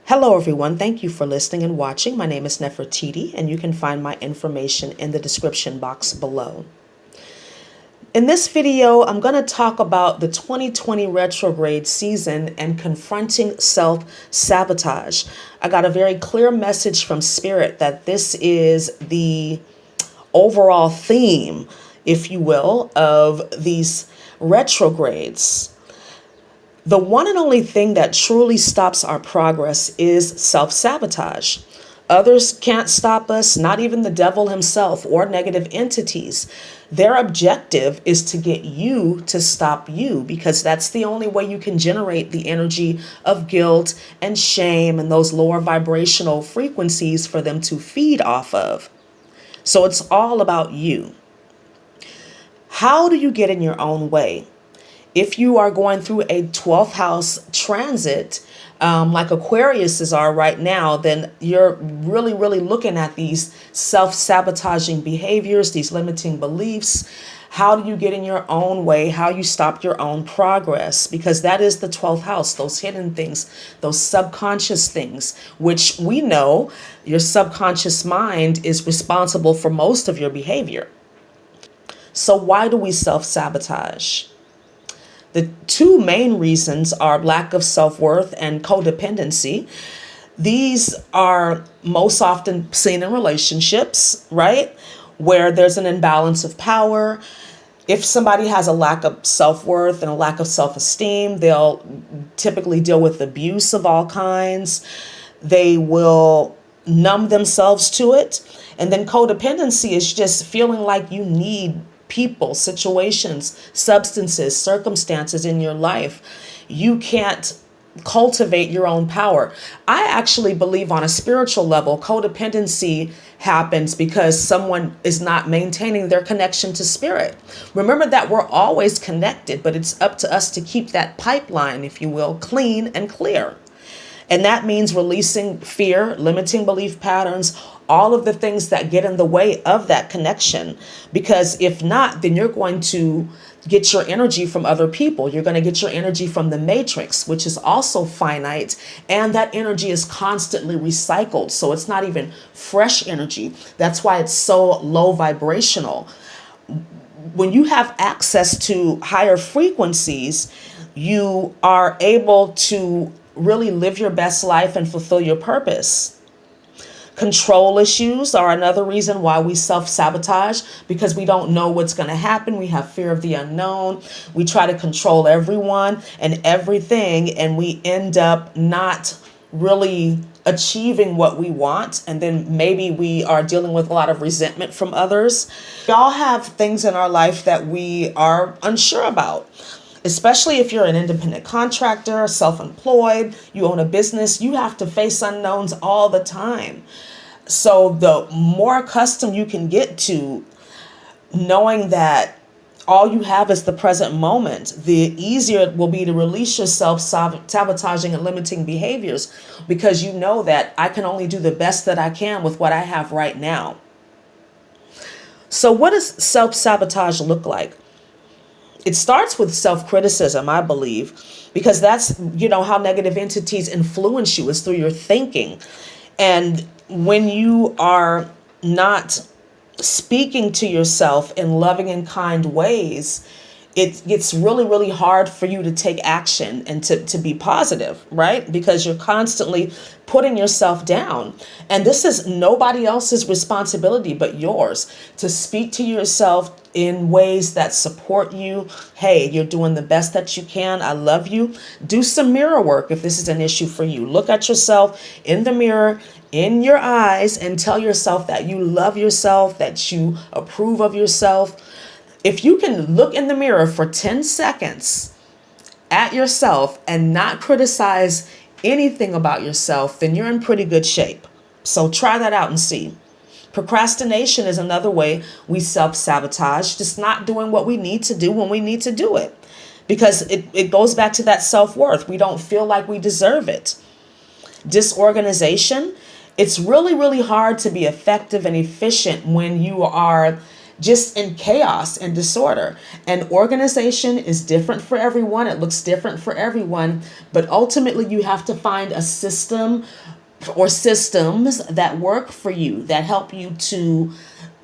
Hello everyone, thank you for listening and watching. My name is Nefertiti and you can find my information in the description box below. In this video, I'm going to talk about the 2020 retrograde season and confronting self-sabotage. I got a very clear message from Spirit that this is the overall theme, if you will, of these retrogrades. The one and only thing that truly stops our progress is self-sabotage. Others can't stop us, not even the devil himself or negative entities. Their objective is to get you to stop you, because that's the only way you can generate the energy of guilt and shame and those lower vibrational frequencies for them to feed off of. So it's all about you. How do you get in your own way? If you are going through a 12th house transit, like Aquariuses are right now, then you're really looking at these self-sabotaging behaviors, these limiting beliefs. How do you get in your own way? How you stop your own progress? Because that is the 12th house, those hidden things, those subconscious things, which we know your subconscious mind is responsible for most of your behavior. So why do we self-sabotage? The two main reasons are lack of self-worth and codependency. These are most often seen in relationships, right? Where there's an imbalance of power. If somebody has a lack of self-worth and a lack of self-esteem, they'll typically deal with abuse of all kinds. They will numb themselves to it. And then codependency is just feeling like you need people, situations, substances, circumstances in your life. You can't cultivate your own power. I actually believe on a spiritual level, codependency happens because someone is not maintaining their connection to spirit. Remember that we're always connected, but it's up to us to keep that pipeline, if you will, clean and clear. And that means releasing fear, limiting belief patterns, all of the things that get in the way of that connection. Because if not, then you're going to get your energy from other people. You're going to get your energy from the matrix, which is also finite. And that energy is constantly recycled. So it's not even fresh energy. That's why it's so low vibrational. When you have access to higher frequencies, you are able to really live your best life and fulfill your purpose. Control issues are another reason why we self-sabotage, because we don't know what's going to happen. We have fear of the unknown. We try to control everyone and everything, and we end up not really achieving what we want. And then maybe we are dealing with a lot of resentment from others. We all have things in our life that we are unsure about. Especially if you're an independent contractor, self-employed, you own a business, you have to face unknowns all the time. So the more accustomed you can get to knowing that all you have is the present moment, the easier it will be to release yourself sabotaging and limiting behaviors, because you know that I can only do the best that I can with what I have right now. So what does self-sabotage look like? It starts with self-criticism, I believe, because that's, how negative entities influence you is through your thinking. And when you are not speaking to yourself in loving and kind ways, it gets really hard for you to take action and to be positive, right? Because you're constantly putting yourself down. And this is nobody else's responsibility but yours, to speak to yourself in ways that support you. Hey, you're doing the best that you can. I love you. Do some mirror work if this is an issue for you. Look at yourself in the mirror, in your eyes, and tell yourself that you love yourself, that you approve of yourself. If you can look in the mirror for 10 seconds at yourself and not criticize anything about yourself, then you're in pretty good shape. So try that out and see. Procrastination is another way we self-sabotage, just not doing what we need to do when we need to do it. Because it goes back to that self-worth. We don't feel like we deserve it. Disorganization. It's really hard to be effective and efficient when you are just in chaos and disorder. And organization is different for everyone. It looks different for everyone. But ultimately, you have to find a system or systems that work for you, that help you to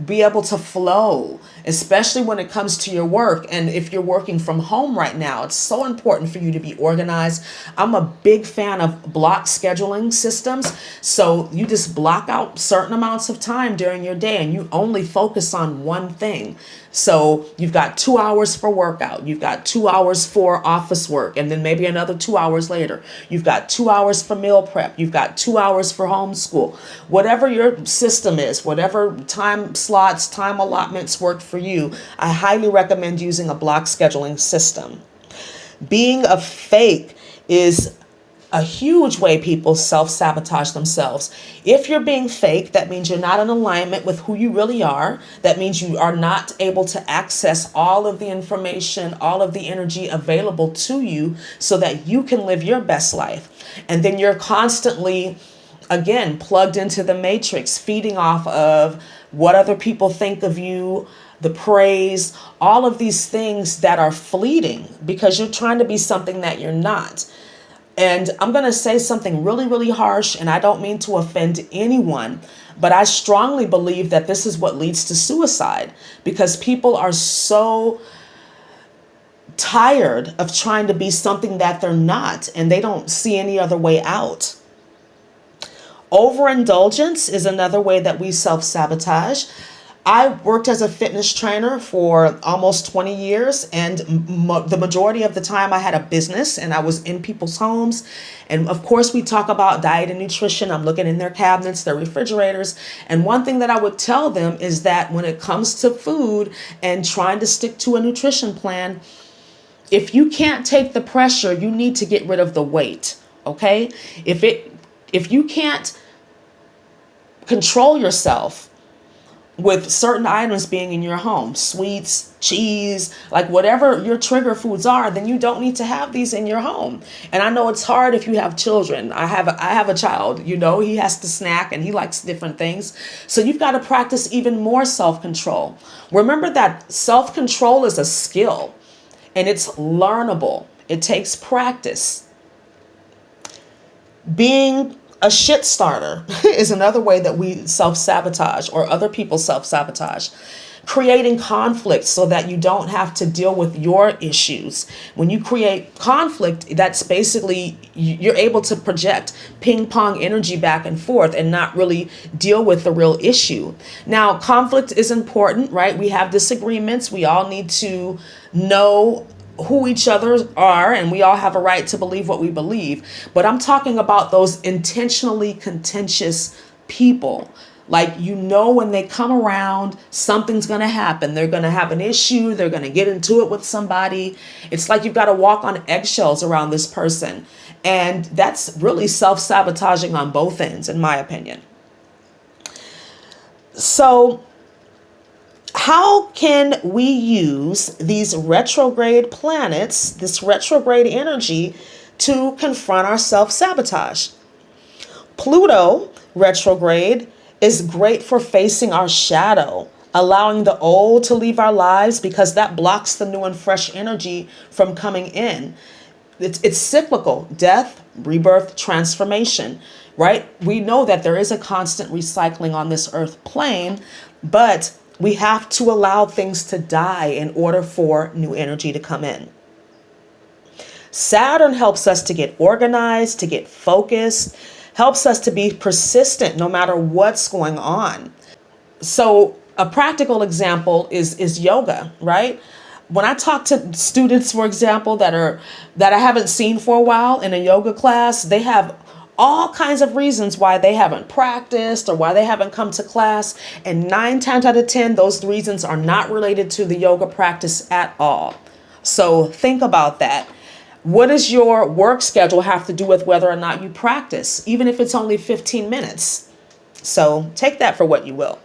be able to flow, especially when it comes to your work. And if you're working from home right now, it's so important for you to be organized. I'm a big fan of block scheduling systems. So you just block out certain amounts of time during your day and you only focus on one thing. So you've got 2 hours for workout, you've got 2 hours for office work, and then maybe another 2 hours later. You've got 2 hours for meal prep, you've got 2 hours for homeschool. Whatever your system is, whatever time slots, time allotments work for you, I highly recommend using a block scheduling system. Being a fake is a huge way people self-sabotage themselves. If you're being fake, that means you're not in alignment with who you really are. That means you are not able to access all of the information, all of the energy available to you so that you can live your best life. And then you're constantly, again, plugged into the matrix, feeding off of what other people think of you, the praise, all of these things that are fleeting because you're trying to be something that you're not. And I'm going to say something really, really harsh, and I don't mean to offend anyone, but I strongly believe that this is what leads to suicide because people are so tired of trying to be something that they're not, and they don't see any other way out. Overindulgence is another way that we self-sabotage. I worked as a fitness trainer for almost 20 years, and the majority of the time I had a business and I was in people's homes. And of course, we talk about diet and nutrition. I'm looking in their cabinets, their refrigerators. And one thing that I would tell them is that when it comes to food and trying to stick to a nutrition plan, if you can't take the pressure, you need to get rid of the weight. Okay? If you can't control yourself with certain items being in your home, sweets, cheese, like whatever your trigger foods are, then you don't need to have these in your home. And I know it's hard if you have children. I have a child, he has to snack and he likes different things. So you've got to practice even more self-control. Remember that self-control is a skill and it's learnable. It takes practice. Being a shit starter is another way that we self-sabotage or other people self-sabotage. Creating conflict so that you don't have to deal with your issues. When you create conflict, that's basically you're able to project ping pong energy back and forth and not really deal with the real issue. Now, conflict is important, right? We have disagreements. We all need to know who each other are, and we all have a right to believe what we believe. But I'm talking about those intentionally contentious people. Like, when they come around, something's going to happen. They're going to have an issue. They're going to get into it with somebody. It's like you've got to walk on eggshells around this person. And that's really self-sabotaging on both ends, in my opinion. So how can we use these retrograde planets, this retrograde energy, to confront our self-sabotage? Pluto retrograde is great for facing our shadow, allowing the old to leave our lives because that blocks the new and fresh energy from coming in. It's cyclical: death, rebirth, transformation, right? We know that there is a constant recycling on this earth plane, but we have to allow things to die in order for new energy to come in. Saturn helps us to get organized, to get focused, helps us to be persistent no matter what's going on. So a practical example is yoga, right? When I talk to students, for example, that I haven't seen for a while in a yoga class, they have all kinds of reasons why they haven't practiced or why they haven't come to class. And 9 times out of 10, those reasons are not related to the yoga practice at all. So think about that. What does your work schedule have to do with whether or not you practice, even if it's only 15 minutes? So take that for what you will.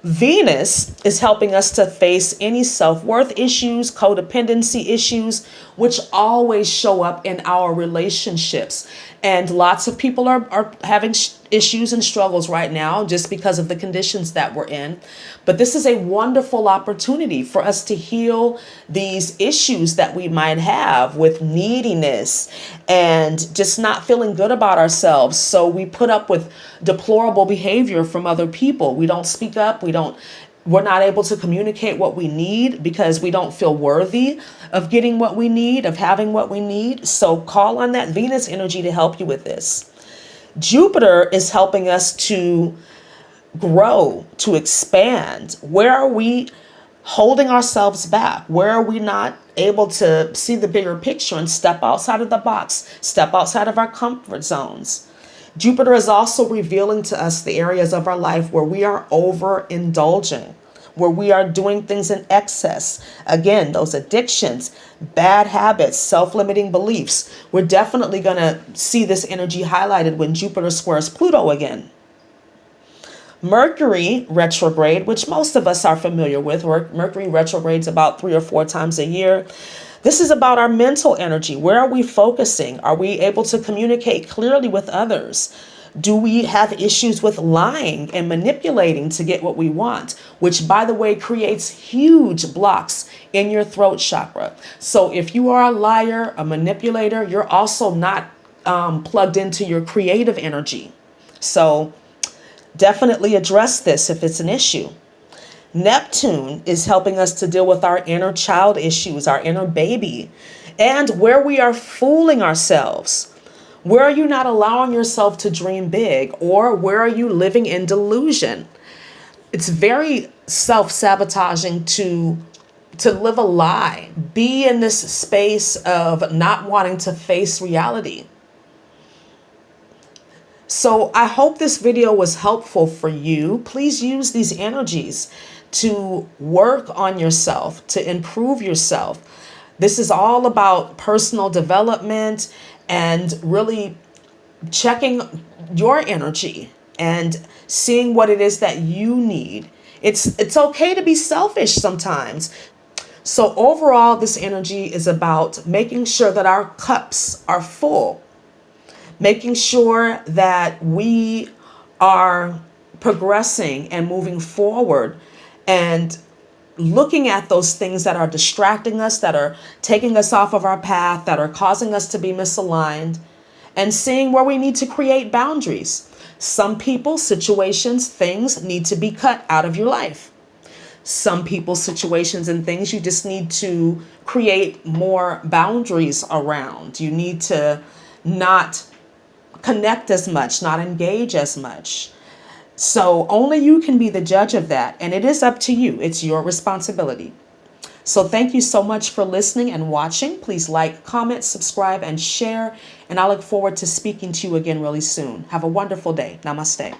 Venus is helping us to face any self-worth issues, codependency issues, which always show up in our relationships. And lots of people are having issues and struggles right now just because of the conditions that we're in. But this is a wonderful opportunity for us to heal these issues that we might have with neediness and just not feeling good about ourselves. So we put up with deplorable behavior from other people. We don't speak up. We're not able to communicate what we need because we don't feel worthy of getting what we need, of having what we need. So call on that Venus energy to help you with this. Jupiter is helping us to grow, to expand. Where are we holding ourselves back? Where are we not able to see the bigger picture and step outside of the box, step outside of our comfort zones? Jupiter is also revealing to us the areas of our life where we are overindulging, where we are doing things in excess. Again, those addictions, bad habits, self-limiting beliefs. We're definitely going to see this energy highlighted when Jupiter squares Pluto again. Mercury retrograde, which most of us are familiar with. Mercury retrogrades about 3 or 4 times a year. This is about our mental energy. Where are we focusing? Are we able to communicate clearly with others? Do we have issues with lying and manipulating to get what we want? Which, by the way, creates huge blocks in your throat chakra. So if you are a liar, a manipulator, you're also not plugged into your creative energy. So definitely address this if it's an issue. Neptune is helping us to deal with our inner child issues, our inner baby, and where we are fooling ourselves. Where are you not allowing yourself to dream big, or where are you living in delusion? It's very self-sabotaging to live a lie, be in this space of not wanting to face reality. So I hope this video was helpful for you. Please use these energies to work on yourself, to improve yourself. This is all about personal development and really checking your energy and seeing what it is that you need. It's okay to be selfish sometimes. So overall, this energy is about making sure that our cups are full, making sure that we are progressing and moving forward and looking at those things that are distracting us, that are taking us off of our path, that are causing us to be misaligned, and seeing where we need to create boundaries. Some people, situations, things need to be cut out of your life. Some people, situations, and things you just need to create more boundaries around. You need to not connect as much, not engage as much. So only you can be the judge of that. And it is up to you. It's your responsibility. So thank you so much for listening and watching. Please like, comment, subscribe, and share. And I look forward to speaking to you again really soon. Have a wonderful day. Namaste.